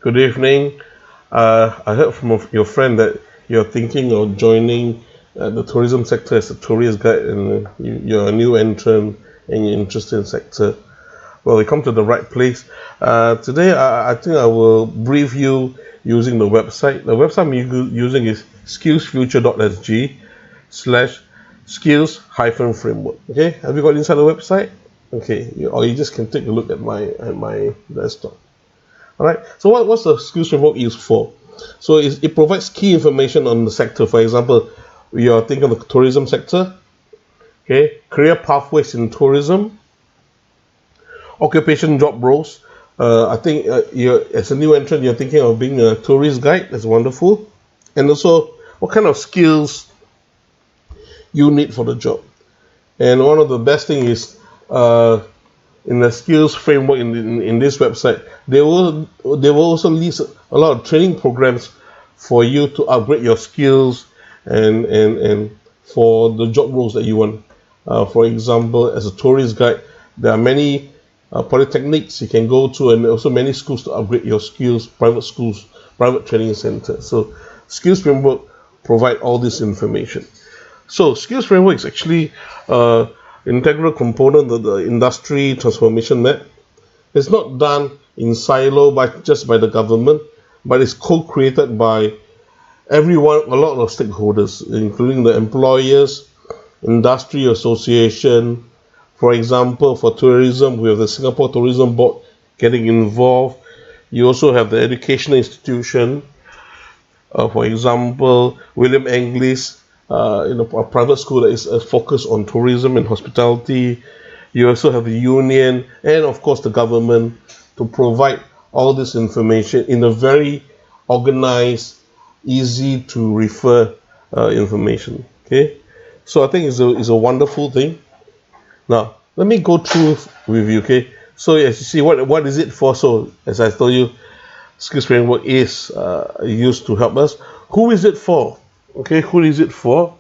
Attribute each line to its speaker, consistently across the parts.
Speaker 1: Good evening. I heard from your friend that you're thinking of joining the tourism sector as a tourist guide, and you're a new entrant and you're interested in sector. Well, you come to the right place. Today, I think I will brief you using the website. The website I'm using is skillsfuture.sg slash skills hyphen framework. Okay, have you got inside the website? Okay, or you just can take a look at my desktop. All right. So what's the skills framework used for? So it provides key information on the sector. For example, we are thinking of the tourism sector. Okay, career pathways in tourism, occupation job roles. I think you're as a new entrant, you're thinking of being a tourist guide. That's wonderful. And also, what kind of skills you need for the job. And one of the best thing is in the skills framework in this website, they will also list a lot of training programs for you to upgrade your skills and for the job roles that you want. For example, as a tourist guide, there are many polytechnics you can go to, and also many schools to upgrade your skills, private schools, private training centers. So skills framework provide all this information. So skills framework is actually integral component of the industry transformation map. It's not done in silo just by the government, but it's co-created by everyone, a lot of stakeholders, including the employers, industry association. For example, for tourism, we have the Singapore Tourism Board getting involved. You also have the educational institution. For example, William English, in a private school that is focused on tourism and hospitality. You also have the union and, of course, the government to provide all this information in a very organized, easy to refer information. Okay, so I think it's a wonderful thing. Now, let me go through with you. Okay, so as you see, what is it for? So, as I told you, skills framework is used to help us. Who is it for? Okay, who is it for?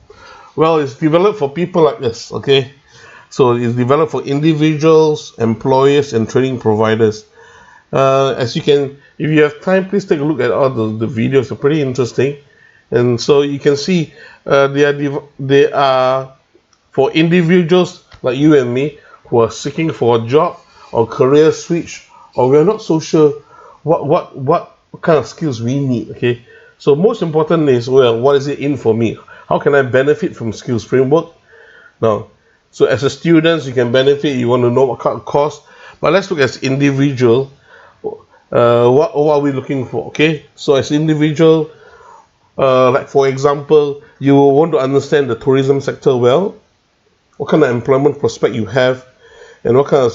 Speaker 1: Well, it's developed for people like this. Okay, so it's developed for individuals, employers, and training providers. As you can, if you have time, please take a look at all the videos. They're pretty interesting, and so you can see they are for individuals like you and me who are seeking for a job or career switch, or we're not so sure what kind of skills we need. Okay, so most important is, well, what is it in for me? How can I benefit from skills framework? Now, so as a student, you can benefit. You want to know what kind of course, but let's look as individual. What are we looking for? Okay, so as individual, like for example, you want to understand the tourism sector well, what kind of employment prospect you have, and what kind of,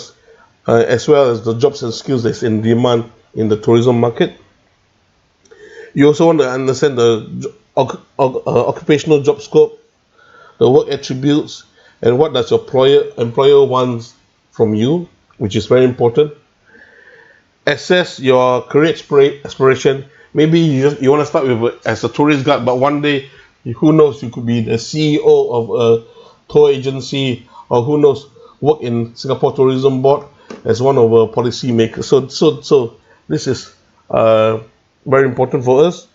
Speaker 1: as well as the jobs and skills that's in demand in the tourism market. You also want to understand the occupational job scope, the work attributes, and what does your employer wants from you, which is very important. Assess your career aspiration. Maybe you want to start with as a tourist guide, but one day, who knows, you could be the CEO of a tour agency, or who knows, work in Singapore Tourism Board as one of our policy makers. So this is very important for us.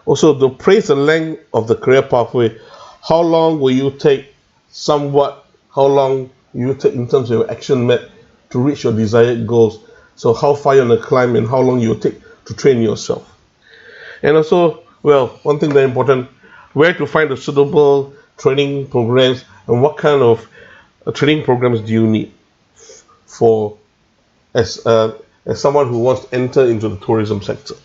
Speaker 1: Also, to praise the length of the career pathway. How long will you take? How long you take in terms of your action map to reach your desired goals? So how far you want to climb and how long you will take to train yourself. And also, well, one thing very important, where to find the suitable training programs and what kind of training programs do you need for as someone who wants to enter into the tourism sector.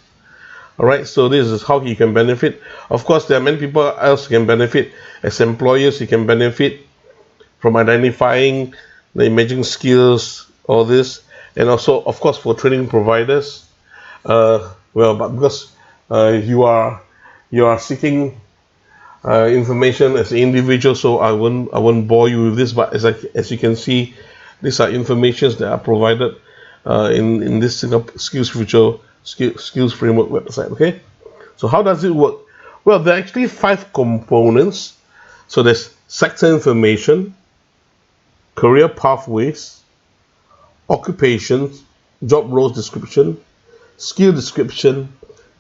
Speaker 1: All right, so this is how you can benefit. Of course, there are many people else who can benefit. As employers, you can benefit from identifying the emerging skills, all this, and also, of course, for training providers. But because you are seeking information as an individual, so I won't bore you with this. But as you can see, these are informations that are provided in this Singapore Skills Framework website. Okay, so how does it work? Well, there are actually 5 components. So there's sector information, career pathways, occupations, job roles description, skill description,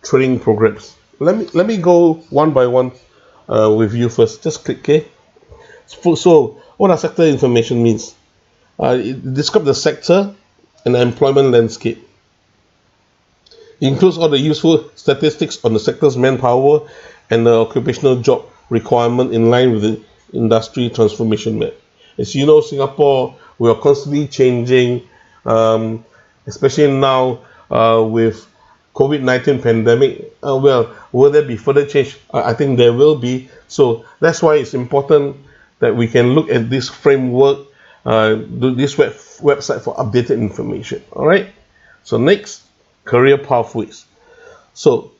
Speaker 1: training programs. Let me go one by one with you first. Just click OK. So what does sector information means? It describes the sector and the employment landscape. It includes all the useful statistics on the sector's manpower and the occupational job requirement in line with the industry transformation map. As you know, Singapore, we are constantly changing, especially now with COVID-19 pandemic. Well, will there be further change? I think there will be. So that's why it's important that we can look at this framework, this website for updated information. All right. So next, career pathways. So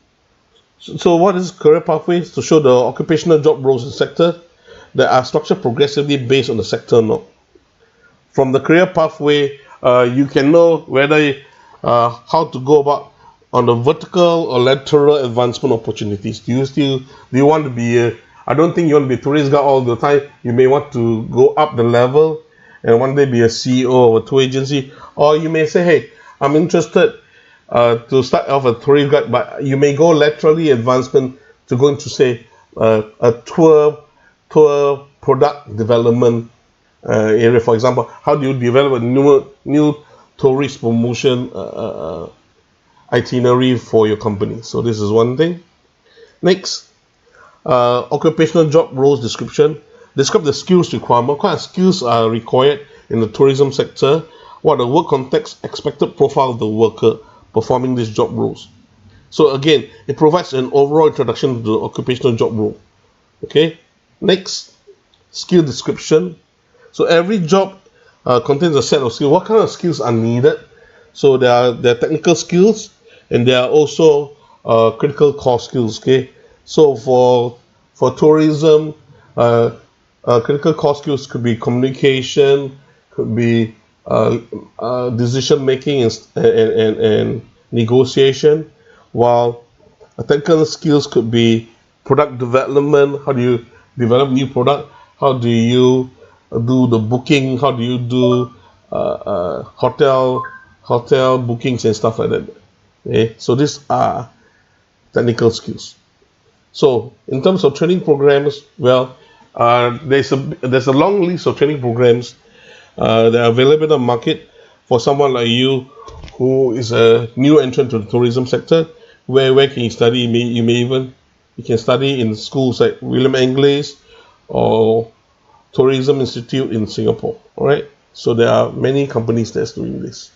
Speaker 1: what is career pathways? To show the occupational job roles in the sector that are structured progressively based on the sector norm. From the career pathway, you can know whether how to go about on the vertical or lateral advancement opportunities. Do you want to be I don't think you want to be a tourist guide all the time. You may want to go up the level and one day be a CEO of a tour agency, or you may say, hey, I'm interested to start off a tourist guide, but you may go laterally advancement to go into say a tour product development area. For example, how do you develop a new tourist promotion itinerary for your company? So this is one thing. Next, occupational job roles description. Describe the skills requirement. What kind of skills are required in the tourism sector? What are the work context, expected profile of the worker performing these job roles? So again, it provides an overall introduction to the occupational job role. Okay. Next, skill description. So every job contains a set of skills. What kind of skills are needed? So there are technical skills, and there are also critical core skills. Okay. So for tourism, critical core skills could be communication, could be decision making and negotiation, while technical skills could be product development. How do you develop new product? How do you do the booking? How do you do hotel bookings and stuff like that? Okay, so these are technical skills. So in terms of training programs, well, there's a long list of training programs that are available in the market for someone like you who is a new entrant to the tourism sector. Where can you study? You can study in schools like William Inglis or Tourism Institute in Singapore. All right. So there are many companies that's doing this.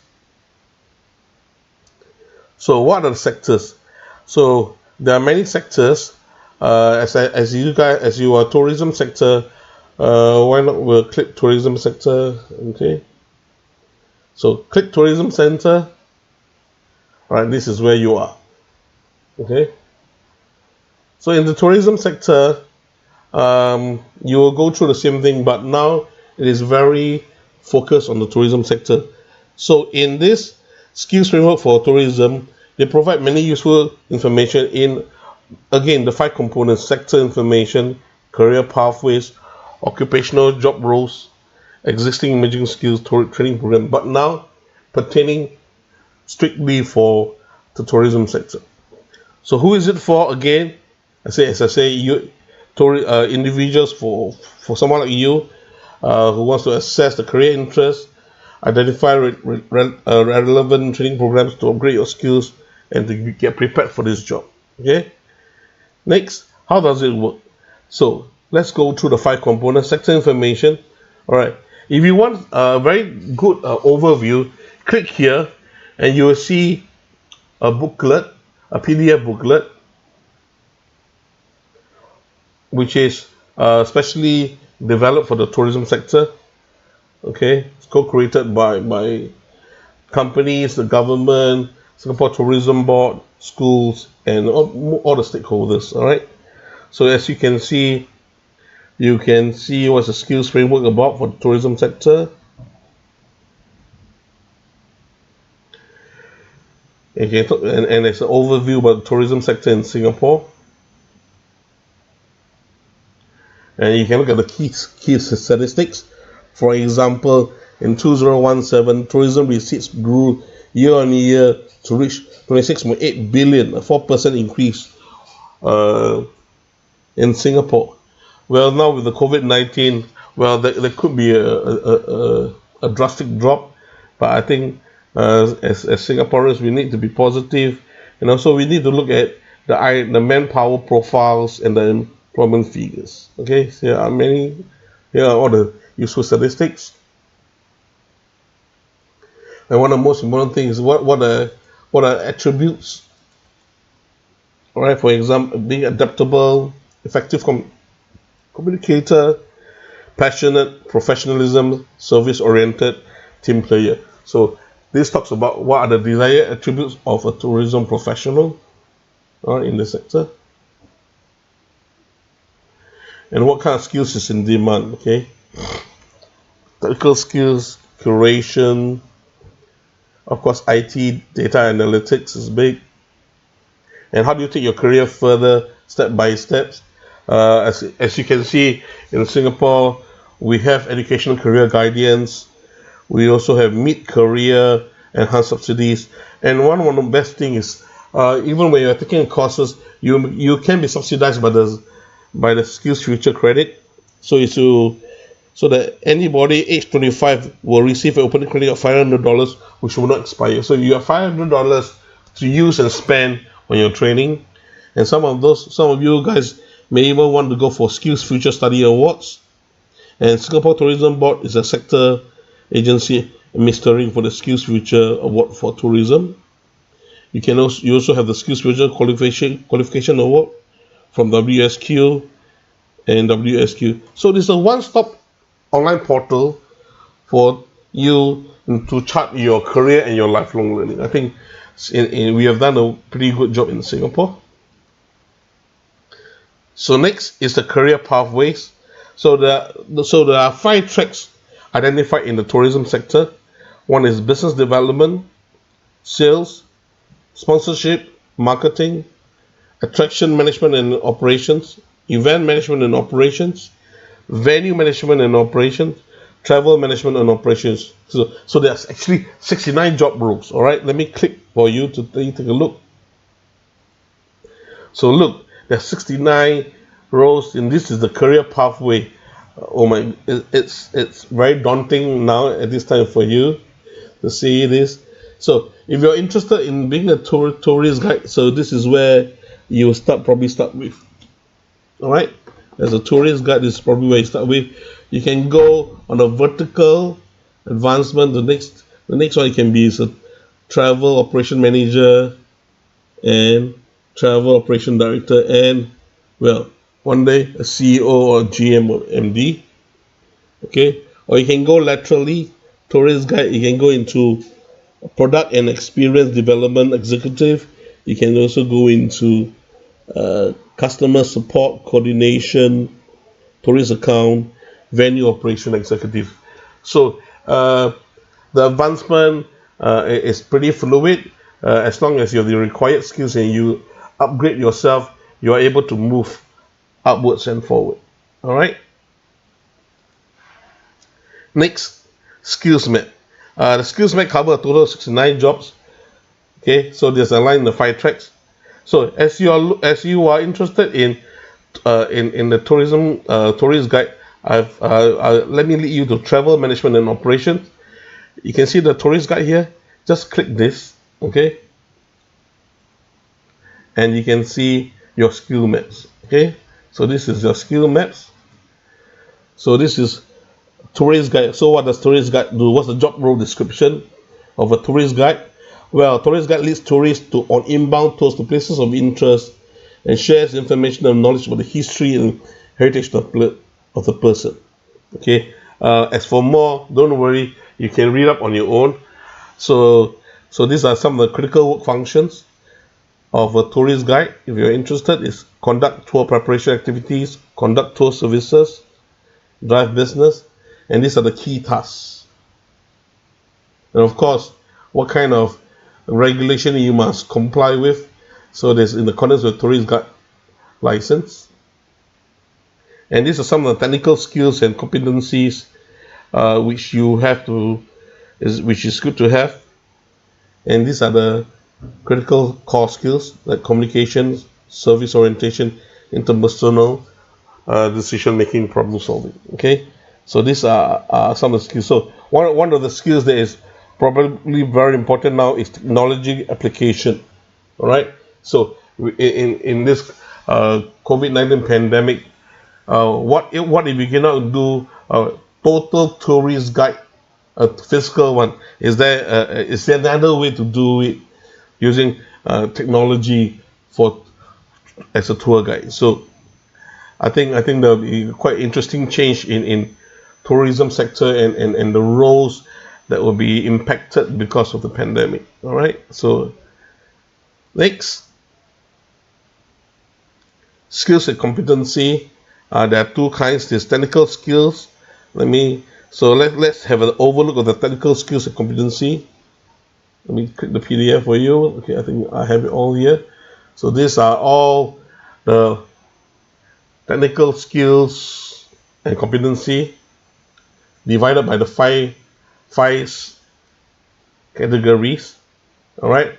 Speaker 1: So what are the sectors? So there are many sectors. As you are tourism sector, why not we'll click tourism sector? Okay. So click tourism center. All right, this is where you are. Okay. So in the tourism sector, you will go through the same thing, but now it is very focused on the tourism sector. So in this skills framework for tourism, they provide many useful information in, again, the 5 components: sector information, career pathways, occupational job roles, existing emerging skills, training program, but now pertaining strictly for the tourism sector. So who is it for? Again, as I say, individuals for someone like you who wants to assess the career interest, identify relevant training programs to upgrade your skills and to get prepared for this job. Okay. Next, how does it work? So let's go through the 5 components. Sector information. All right. If you want a very good overview, click here and you will see a booklet, a PDF booklet, which is specially developed for the tourism sector. Okay, it's co-created by companies, the government, Singapore Tourism Board, schools, and all the stakeholders. All right. So as you can see what's the skills framework about for the tourism sector. Okay, and it's an overview about the tourism sector in Singapore. And you can look at the key statistics. For example, in 2017, tourism receipts grew year on year to reach 26.8 billion, a 4% increase uh, in Singapore. Well, now with the COVID-19, well, there could be a drastic drop, but I think as Singaporeans, we need to be positive, and also we need to look at the manpower profiles and the employment figures. Okay, so here are all the useful statistics. And one of the most important things is what are attributes. All right, for example, being adaptable, effective communicator, passionate, professionalism, service-oriented, team player. So this talks about what are the desired attributes of a tourism professional in the sector, and what kind of skills is in demand. Okay, technical skills, curation, of course, IT, data analytics is big. And how do you take your career further, step by steps? As you can see in Singapore, we have educational career guidance. We also have mid-career enhanced subsidies. And one of the best things is even when you're taking courses, you can be subsidized by the Skills Future credit. So that anybody age 25 will receive an opening credit of $500, which will not expire. So you have $500 to use and spend on your training. And some of you guys may even want to go for Skills Future Study Awards. And Singapore Tourism Board is a sector agency administering for the Skills Future Award for Tourism. You also have the Skills Future Qualification Award from WSQ and WSQ. So this is a one-stop online portal for you to chart your career and your lifelong learning. I think we have done a pretty good job in Singapore. So next is the career pathways. So there are 5 tracks identified in the tourism sector. One is business development, sales, sponsorship, marketing, attraction management and operations, event management and operations, venue management and operations, travel management and operations. So there's actually 69 job roles. All right, let me click for you to take a look. So look, there's 69 roles, and this is the career pathway. Oh my, it's very daunting now at this time for you to see this. So if you're interested in being a tourist guide, so this is where you probably start with. All right, as a tourist guide, this is probably where you start with. You can go on a vertical advancement. The next one you can be is a travel operation manager and travel operation director, and well, one day a CEO or GM or MD. Okay, or you can go laterally, tourist guide. You can go into product and experience development executive. You can also go into customer support coordination, tourist account, venue operation executive. So the advancement is pretty fluid. As long as you have the required skills and you upgrade yourself, you are able to move upwards and forward. All right. Next, skills map. The skills map cover a total of 69 jobs. Okay, so there's a line in the 5 tracks. So as you are interested in the tourism tourist guide, let me lead you to travel management and operations. You can see the tourist guide here. Just click this, okay, and you can see your skill maps. Okay, so this is your skill maps. So this is tourist guide. So what does tourist guide do? What's the job role description of a tourist guide? Well, tourist guide leads tourists on inbound tours to places of interest and shares information and knowledge about the history and heritage of the person. Okay. As for more, don't worry, you can read up on your own. So these are some of the critical work functions of a tourist guide. If you're interested, is conduct tour preparation activities, conduct tour services, drive business, and these are the key tasks. And of course, what kind of regulation you must comply with. So there's in accordance with tourist guide license. And these are some of the technical skills and competencies which you have to, which is good to have. And these are the critical core skills like communications, service orientation, interpersonal, decision making, problem solving. Okay, so these are some of the skills. So one of the skills that is probably very important now is technology application. All right. So in this COVID-19 pandemic, what if we cannot do a total tourist guide, a physical one? Is there another way to do it using technology for as a tour guide? So I think there'll be quite interesting change in tourism sector and the roles that will be impacted because of the pandemic. All right. So next, skills and competency. There are two kinds. There's technical skills. Let's have an overlook of the technical skills and competency. Let me click the PDF for you. Okay, I think I have it all here. So these are all the technical skills and competency divided by the five categories. All right.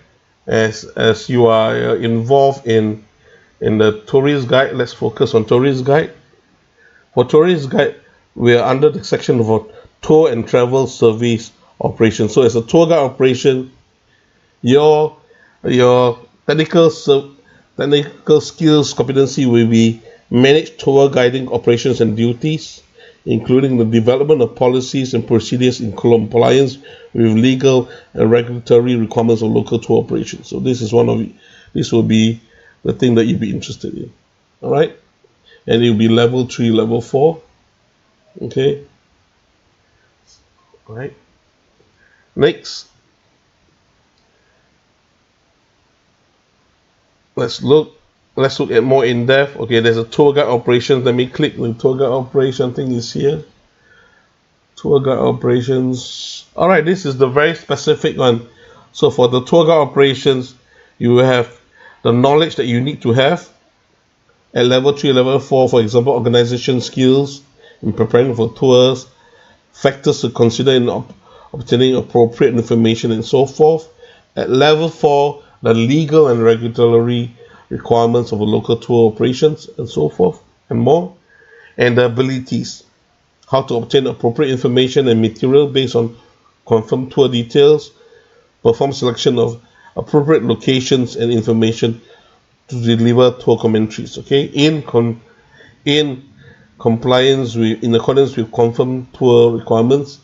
Speaker 1: As you are involved in the tourist guide, let's focus on tourist guide. For tourist guide, we are under the section of tour and travel service operation. So as a tour guide operation, your your technical skills competency will be manage tour guiding operations and duties, including the development of policies and procedures in compliance with legal and regulatory requirements of local tour operations. So this will be the thing that you'll be interested in. All right, and it will be level 3, level 4. Okay, all right. Next, let's look let's look at more in depth. Okay, there's a tour guide operations. Let me click the tour guide operation thing is here. Tour guide operations. All right, this is the very specific one. So for the tour guide operations, you have the knowledge that you need to have at level 3, level 4, for example, organization skills in preparing for tours, factors to consider in obtaining appropriate information, and so forth. At level 4, the legal and regulatory requirements of a local tour operations, and so forth, and more. And the abilities, how to obtain appropriate information and material based on confirmed tour details, perform selection of appropriate locations and information to deliver tour commentaries. Okay, in compliance with in accordance with confirmed tour requirements,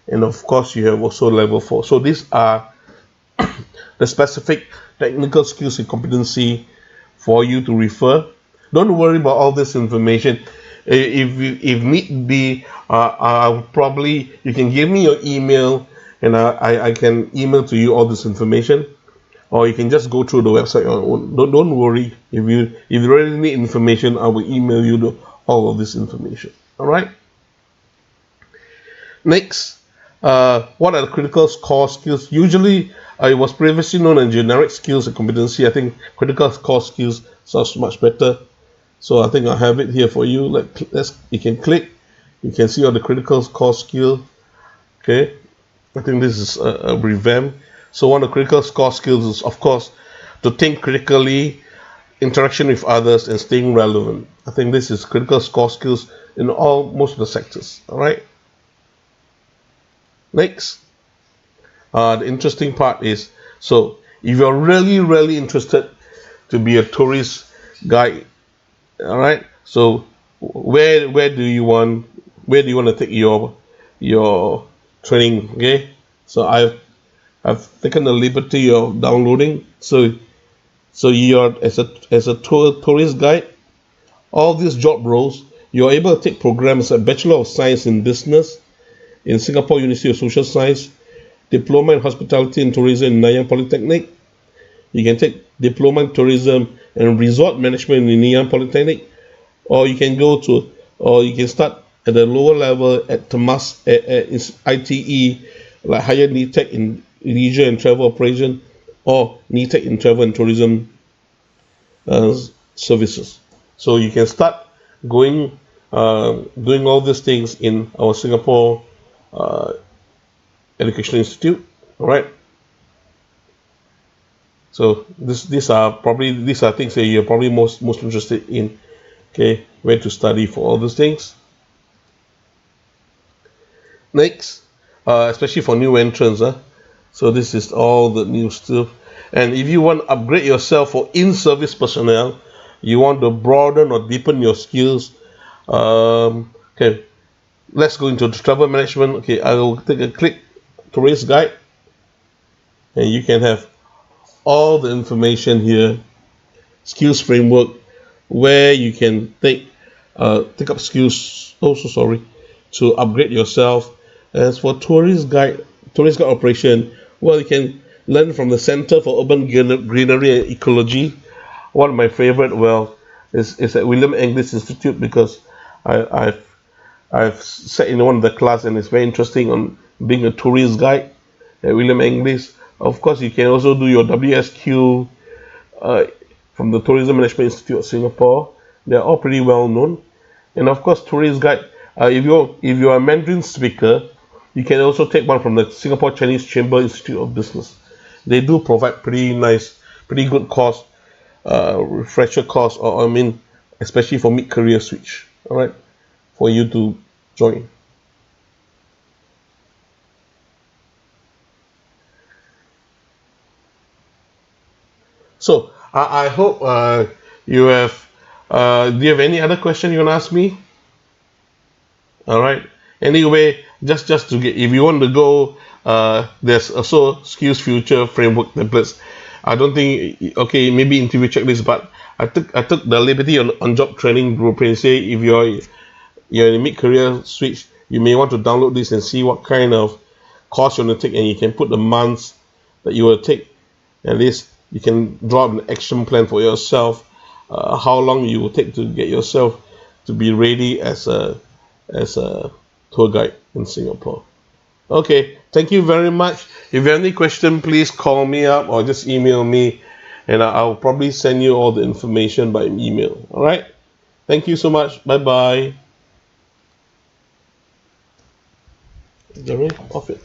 Speaker 1: and of course you have also level 4. So these are the specific technical skills and competency for you to refer. Don't worry about all this information. If need be, probably you can give me your email, and I can email to you all this information, or you can just go through the website on your own. Don't worry. If you really need information, I will email you all of this information. All right. Next, what are the critical core skills? Usually, it was previously known as generic skills and competency. I think critical core skills sounds much better. So I think I have it here for you. You can click. You can see all the critical core skill. Okay, I think this is a revamp. So one of the critical core skills is, of course, to think critically, interaction with others, and staying relevant. I think this is critical core skills in most of the sectors. All right. Next, the interesting part is, so if you're really, really interested to be a tourist guide, all right. So where do you want to take your training? Okay. So I've taken the liberty of downloading. So you're as a tourist guide, all these job roles, you're able to take programs like Bachelor of Science in Business in Singapore University of Social Science, Diploma in Hospitality and Tourism in Nanyang Polytechnic. You can take Diploma in Tourism and Resort Management in Nanyang Polytechnic, or you can start at the lower level at Temas at ITE, like higher NITEC in Leisure and Travel Operation, or NITEC in Travel and Tourism Services. So you can start doing all these things in our Singapore Educational Institute. All right. So these are things that you're probably most interested in. Okay, where to study for all those things. Next, especially for new entrants, so this is all the new stuff. And if you want to upgrade yourself for in-service personnel, you want to broaden or deepen your skills. Okay, let's go into the travel management. Okay, I will take a click tourist guide, and you can have all the information here. Skills framework, where you can take up skills. Also, sorry, to upgrade yourself. As for tourist guide operation, well, you can learn from the Center for Urban Greenery and Ecology. One of my favorite, well, is at William English Institute, because I've sat in one of the class, and it's very interesting on being a tourist guide at William English. Of course, you can also do your WSQ uh, from the Tourism Management Institute of Singapore. They're all pretty well known. And of course, tourist guide. If you're a Mandarin speaker, you can also take one from the Singapore Chinese Chamber Institute of Business. They do provide pretty good course, refresher course, or I mean, especially for mid-career switch. All right, for you to join. So I hope you have. Do you have any other question you want to ask me? All right. Anyway, just to get, if you want to go, there's also skills future framework templates. I don't think, okay, maybe interview checklist, but I took the liberty on job training blueprint. Say if you're in a mid career switch, you may want to download this and see what kind of course you want to take, and you can put the months that you will take. At least you can draw up an action plan for yourself. How long you will take to get yourself to be ready as a tour guide in Singapore. Okay, thank you very much. If you have any question, please call me up or just email me, and I'll probably send you all the information by email. All right. Thank you so much. Bye bye. Jerry, off it.